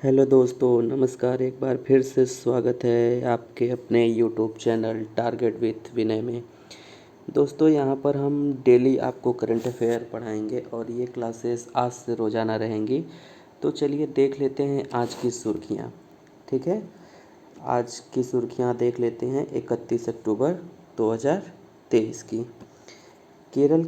Hello दोस्तों, नमस्कार। एक बार फिर से स्वागत है आपके अपने यूट्यूब चैनल टारगेट विथ विनय में। दोस्तों, यहाँ पर हम डेली आपको करंट अफेयर पढ़ाएंगे और ये क्लासेस आज से रोज़ाना रहेंगी। तो चलिए देख लेते हैं आज की सुर्खियाँ। ठीक है, आज की सुर्खियाँ देख लेते हैं 31 अक्टूबर 2023 की। केरल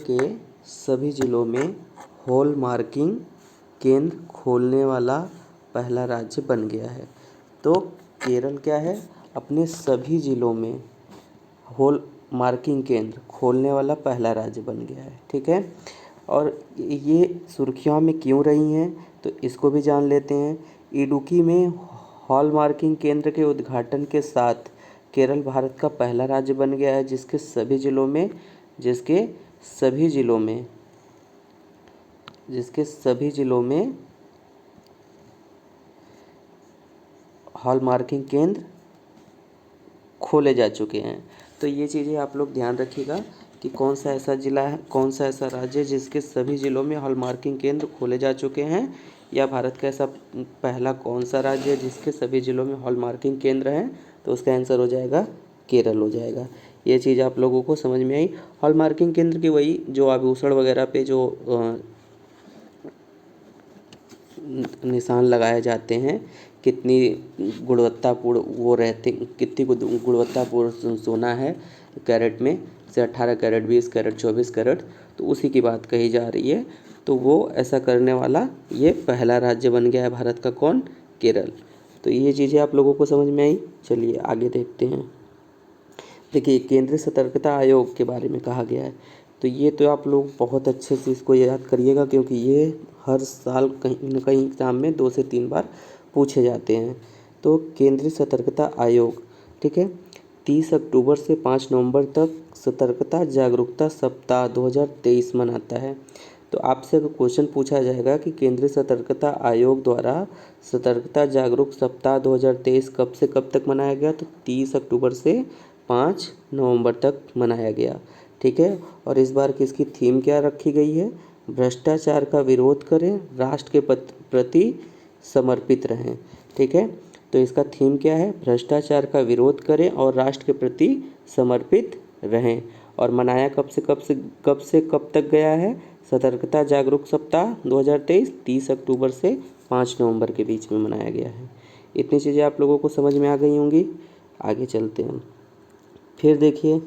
के सभी ज़िलों में हॉल मार्किंग केंद्र खोलने वाला पहला राज्य बन गया है। तो केरल क्या है, अपने सभी ज़िलों में हॉल मार्किंग केंद्र खोलने वाला पहला राज्य बन गया है। ठीक है, और ये सुर्खियों में क्यों रही हैं तो इसको भी जान लेते हैं। इडुक्की में हॉल मार्किंग केंद्र के उद्घाटन के साथ केरल भारत का पहला राज्य बन गया है जिसके सभी ज़िलों में हॉल मार्किंग केंद्र खोले जा चुके हैं। तो ये चीज़ें आप लोग ध्यान रखिएगा कि कौन सा ऐसा ज़िला है, कौन सा ऐसा राज्य है जिसके सभी ज़िलों में हॉल मार्किंग केंद्र खोले जा चुके हैं, या भारत का ऐसा पहला कौन सा राज्य है जिसके सभी ज़िलों में हॉल मार्किंग केंद्र हैं। तो उसका आंसर हो जाएगा केरल हो जाएगा। ये चीज़ आप लोगों को समझ में आई। हॉल मार्किंग केंद्र की वही जो आभूषण वगैरह पे जो निशान लगाए जाते हैं, कितनी गुणवत्तापूर्ण वो रहते, कितनी गुणवत्तापूर्ण सोना है कैरेट में से 18 कैरेट, 20 कैरेट, 24 कैरेट, तो उसी की बात कही जा रही है। तो वो ऐसा करने वाला ये पहला राज्य बन गया है भारत का। कौन? केरल। तो ये चीज़ें आप लोगों को समझ में आई। चलिए आगे देखते हैं। देखिए, केंद्रीय सतर्कता आयोग के बारे में कहा गया है। तो ये तो आप लोग बहुत अच्छे से इसको याद करिएगा क्योंकि ये हर साल कहीं न कहीं एग्ज़ाम में 2 से 3 बार पूछे जाते हैं। तो केंद्रीय सतर्कता आयोग, ठीक है, 30 अक्टूबर से 5 नवंबर तक सतर्कता जागरूकता सप्ताह 2023 मनाता है। तो आपसे अगर क्वेश्चन पूछा जाएगा कि केंद्रीय सतर्कता आयोग द्वारा सतर्कता जागरूक सप्ताह 2023 कब से कब तक मनाया गया, तो 30 अक्टूबर से 5 नवंबर तक मनाया गया। ठीक है, और इस बार किसकी थीम क्या रखी गई है? भ्रष्टाचार का विरोध करें, राष्ट्र के प्रति समर्पित रहें। ठीक है, तो इसका थीम क्या है? भ्रष्टाचार का विरोध करें और राष्ट्र के प्रति समर्पित रहें। और मनाया कब से कब तक गया है? सतर्कता जागरूक सप्ताह 2023 30 अक्टूबर से 5 नवंबर के बीच में मनाया गया है। इतनी चीज़ें आप लोगों को समझ में आ गई होंगी। आगे चलते हैं। फिर देखिए,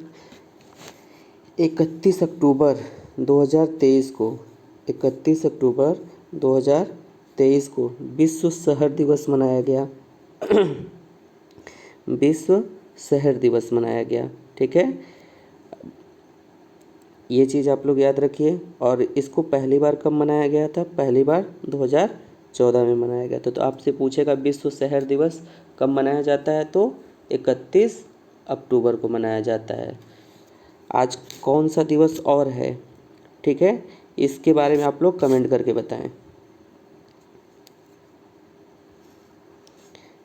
31 अक्टूबर 2023 को विश्व शहर दिवस मनाया गया। विश्व शहर दिवस मनाया गया। ठीक है, ये चीज़ आप लोग याद रखिए। और इसको पहली बार कब मनाया गया था? पहली बार 2014 में मनाया गया था। तो आपसे पूछेगा विश्व शहर दिवस कब मनाया जाता है, तो 31 अक्टूबर को मनाया जाता है। आज कौन सा दिवस और है, ठीक है, इसके बारे में आप लोग कमेंट करके बताएं।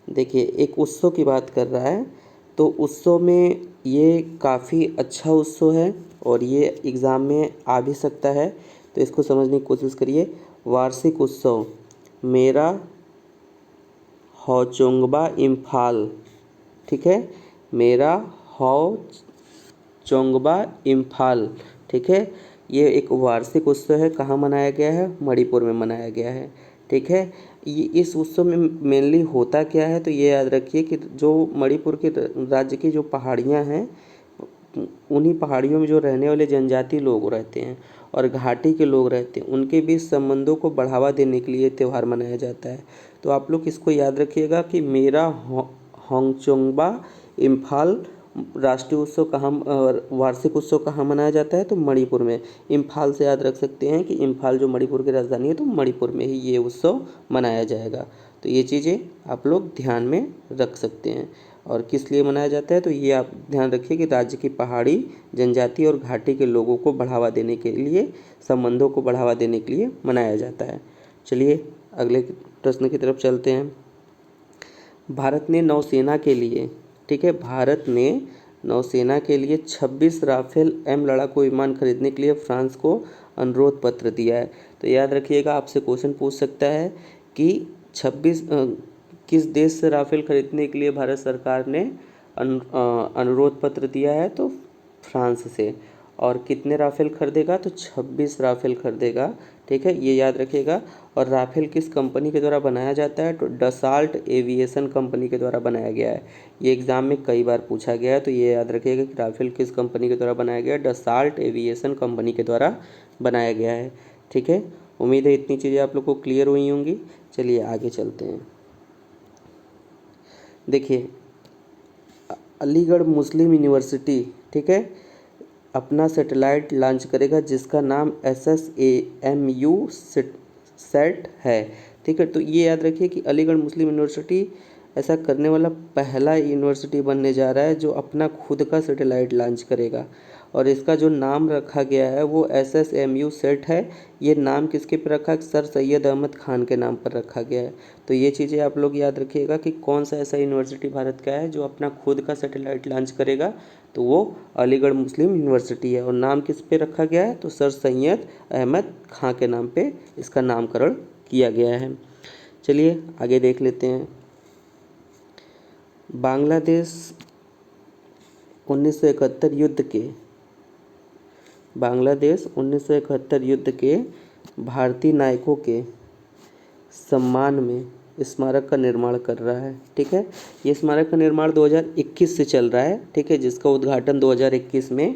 देखिए, एक उत्सव की बात कर रहा है, तो उत्सव में ये काफ़ी अच्छा उत्सव है और ये एग्ज़ाम में आ भी सकता है, तो इसको समझने की कोशिश करिए। वार्षिक उत्सव मेरा हौचोंगबा इम्फाल। ठीक है, मेरा हौचोंगबा इम्फाल। ठीक है, ये एक वार्षिक उत्सव है। कहाँ मनाया गया है? मणिपुर में मनाया गया है। ठीक है, ये इस उत्सव में मेनली होता क्या है, तो ये याद रखिए कि जो मणिपुर के राज्य की जो पहाड़ियाँ हैं, उन्हीं पहाड़ियों में जो रहने वाले जनजाति लोग रहते हैं और घाटी के लोग रहते हैं, उनके बीच संबंधों को बढ़ावा देने के लिए त्यौहार मनाया जाता है। तो आप लोग इसको याद रखिएगा कि मेरा हौचोंगबा इम्फाल राष्ट्रीय उत्सव कहाँ, वार्षिक उत्सव कहाँ मनाया जाता है, तो मणिपुर में। इम्फाल से याद रख सकते हैं कि इम्फाल जो मणिपुर की राजधानी है, तो मणिपुर में ही ये उत्सव मनाया जाएगा। तो ये चीज़ें आप लोग ध्यान में रख सकते हैं। और किस लिए मनाया जाता है, तो ये आप ध्यान रखिए कि राज्य की पहाड़ी जनजाति और घाटी के लोगों को बढ़ावा देने के लिए, संबंधों को बढ़ावा देने के लिए मनाया जाता है। चलिए अगले प्रश्न की तरफ चलते हैं। भारत ने नौसेना के लिए, ठीक है, भारत ने नौसेना के लिए 26 राफेल एम लड़ाकू विमान खरीदने के लिए फ्रांस को अनुरोध पत्र दिया है। तो तो याद रखिएगा, आपसे क्वेश्चन पूछ सकता है कि 26 किस देश से राफेल खरीदने के लिए भारत सरकार ने अनुरोध पत्र दिया है, तो फ्रांस से। और कितने राफेल खरीदेगा, तो 26 राफेल खरीदेगा, ठीक है, ये याद रखिएगा। और राफेल किस कंपनी के द्वारा बनाया जाता है, तो डसाल्ट एविएशन कंपनी के द्वारा बनाया गया है। ये एग्जाम में कई बार पूछा गया है, तो ये याद रखिएगा कि राफेल किस कंपनी के द्वारा बनाया गया है, डसाल्ट एविएशन कंपनी के द्वारा बनाया गया है, ठीक है। उम्मीद है इतनी चीज़ें आप लोग को क्लियर हुई होंगी। चलिए आगे चलते हैं। देखिए, अलीगढ़ मुस्लिम यूनिवर्सिटी, ठीक है, अपना सैटेलाइट लॉन्च करेगा जिसका नाम SSAMU सेट है, ठीक है। तो ये याद रखिए कि अलीगढ़ मुस्लिम यूनिवर्सिटी ऐसा करने वाला पहला यूनिवर्सिटी बनने जा रहा है जो अपना खुद का सैटेलाइट लॉन्च करेगा। और इसका जो नाम रखा गया है वो SSMU सेट है। ये नाम किसके पर रखा है, सर सैयद अहमद खान के नाम पर रखा गया है। तो ये चीज़ें आप लोग याद रखिएगा कि कौन सा ऐसा यूनिवर्सिटी भारत का है जो अपना खुद का सैटेलाइट लॉन्च करेगा, तो वो अलीगढ़ मुस्लिम यूनिवर्सिटी है। और नाम किस पे रखा गया है, तो सर सैयद अहमद खां के नाम पे इसका नामकरण किया गया है। चलिए आगे देख लेते हैं। बांग्लादेश 1971 युद्ध के भारतीय नायकों के सम्मान में स्मारक का निर्माण कर रहा है, ठीक है। ये स्मारक का निर्माण 2021 से चल रहा है, ठीक है, जिसका उद्घाटन 2021 में,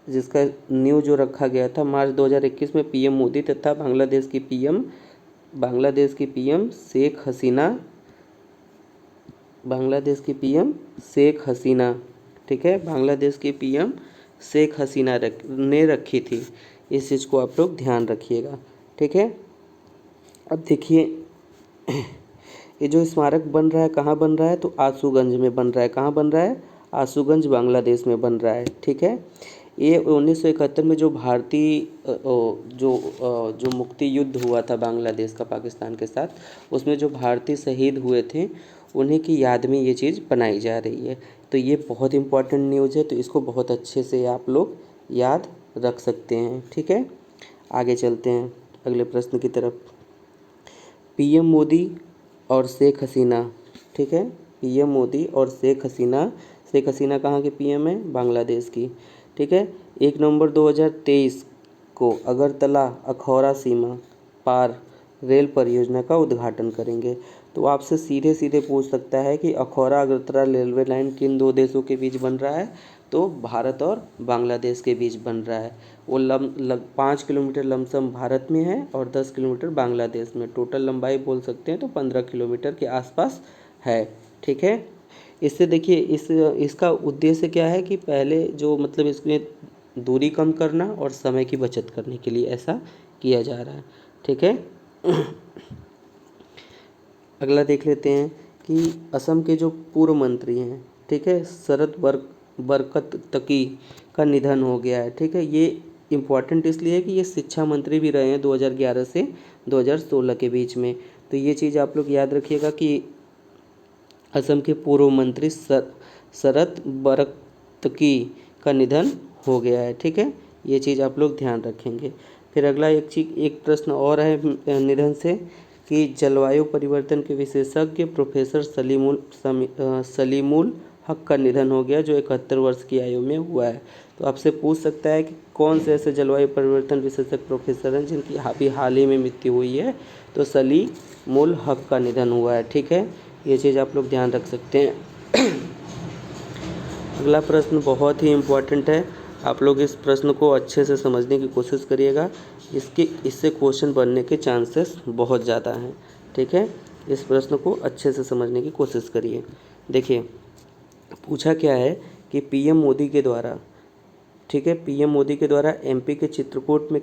जिसका न्यू जो रखा गया था मार्च 2021 में PM मोदी तथा बांग्लादेश की PM शेख हसीना, ठीक है, बांग्लादेश की PM शेख हसीना ने रखी थी। इस चीज़ को आप लोग ध्यान रखिएगा, ठीक है। अब देखिए, ये जो स्मारक बन रहा है कहाँ बन रहा है, तो आशुगंज में बन रहा है। कहाँ बन रहा है, आशुगंज बांग्लादेश में बन रहा है, ठीक है। ये 1971 में जो भारतीय जो मुक्ति युद्ध हुआ था बांग्लादेश का पाकिस्तान के साथ, उसमें जो भारतीय शहीद हुए थे उन्हीं की याद में ये चीज़ बनाई जा रही है। तो ये बहुत इम्पोर्टेंट न्यूज़ है, तो इसको बहुत अच्छे से आप लोग याद रख सकते हैं, ठीक है। आगे चलते हैं अगले प्रश्न की तरफ। PM मोदी और शेख हसीना, ठीक है, PM मोदी और शेख हसीना कहाँ के PM है, बांग्लादेश की, ठीक है। 1 नवंबर 2023 को अगरतला अखौरा सीमा पार रेल परियोजना का उद्घाटन करेंगे। तो आपसे सीधे पूछ सकता है कि अखौरा अगरतला रेलवे लाइन किन दो देशों के बीच बन रहा है, तो भारत और बांग्लादेश के बीच बन रहा है। वो 5 किलोमीटर लमसम भारत में है और 10 किलोमीटर बांग्लादेश में। टोटल लंबाई बोल सकते हैं तो 15 किलोमीटर के आसपास है, ठीक है। इससे देखिए इसका उद्देश्य क्या है कि पहले जो मतलब इसमें दूरी कम करना और समय की बचत करने के लिए ऐसा किया जा रहा है, ठीक है। अगला देख लेते हैं कि असम के जो पूर्व मंत्री हैं, ठीक है, शरद बरकत तकी का निधन हो गया है, ठीक है। ये इम्पॉर्टेंट इसलिए है कि ये शिक्षा मंत्री भी रहे हैं 2011 से 2016 के बीच में। तो ये चीज़ आप लोग याद रखिएगा कि असम के पूर्व मंत्री शरद बरकतकी का निधन हो गया है, ठीक है। ये चीज़ आप लोग ध्यान रखेंगे। फिर अगला एक प्रश्न और है निधन से कि जलवायु परिवर्तन के विशेषज्ञ प्रोफेसर सलीमुल हक का निधन हो गया, जो 71 वर्ष की आयु में हुआ है। तो आपसे पूछ सकता है कि कौन से ऐसे जलवायु परिवर्तन विशेषज्ञ प्रोफेसर हैं जिनकी अभी हाल ही में मृत्यु हुई है, तो सलीमुल हक का निधन हुआ है, ठीक है। ये चीज़ आप लोग ध्यान रख सकते हैं। अगला प्रश्न बहुत ही इम्पोर्टेंट है, आप लोग इस प्रश्न को अच्छे से समझने की कोशिश करिएगा। इससे क्वेश्चन बनने के चांसेस बहुत ज़्यादा हैं, ठीक है। इस प्रश्न को अच्छे से समझने की कोशिश करिए। देखिए पूछा क्या है कि PM मोदी के द्वारा, ठीक है, PM मोदी के द्वारा MP के चित्रकूट में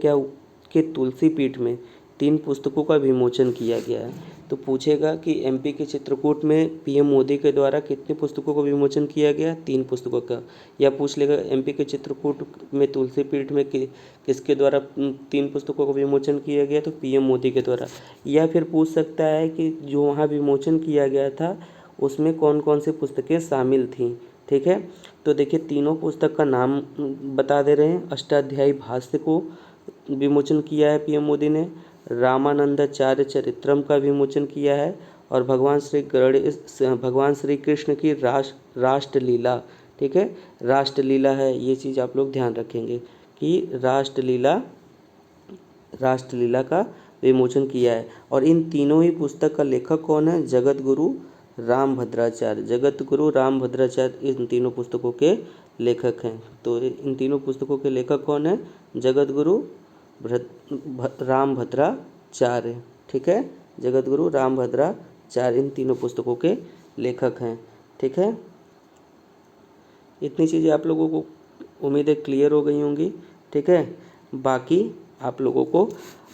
के तुलसी पीठ में 3 पुस्तकों का विमोचन किया गया है। तो पूछेगा कि MP के चित्रकूट में PM मोदी के द्वारा कितनी पुस्तकों का विमोचन किया गया, 3 पुस्तकों का। या पूछ लेगा MP के चित्रकूट में तुलसी पीठ में किसके द्वारा 3 पुस्तकों का विमोचन किया गया, तो PM मोदी के द्वारा। या फिर पूछ सकता है कि जो वहाँ विमोचन किया गया था उसमें कौन कौन सी पुस्तकें शामिल थीं, ठीक है। तो देखिए तीनों पुस्तक का नाम बता दे रहे हैं। अष्टाध्यायी भाष्य को विमोचन किया है PM मोदी ने, रामानंदाचार्य चरित्रम का विमोचन किया है और भगवान श्री कृष्ण की राष्ट्रलीला, ठीक है, राष्ट्रलीला है, ये चीज़ आप लोग ध्यान रखेंगे कि राष्ट्रलीला का विमोचन किया है। और इन तीनों ही पुस्तक का लेखक कौन है? जगत गुरु रामभद्राचार्य। जगत गुरु रामभद्राचार्य इन तीनों पुस्तकों के लेखक हैं। तो इन तीनों पुस्तकों के लेखक कौन है? जगत गुरु रामभद्राचार्य, ठीक है, जगत गुरु रामभद्राचार्य इन तीनों पुस्तकों के लेखक हैं, ठीक है। इतनी चीज़ें आप लोगों को उम्मीद है क्लियर हो गई होंगी, ठीक है। बाकी आप लोगों को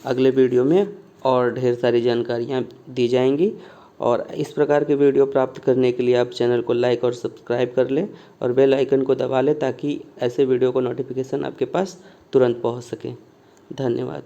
अगले वीडियो में और ढेर सारी जानकारियाँ दी जाएंगी। और इस प्रकार के वीडियो प्राप्त करने के लिए आप चैनल को लाइक और सब्सक्राइब कर लें और बेल आइकन को दबा लें ताकि ऐसे वीडियो को नोटिफिकेशन आपके पास तुरंत पहुंच सके। धन्यवाद।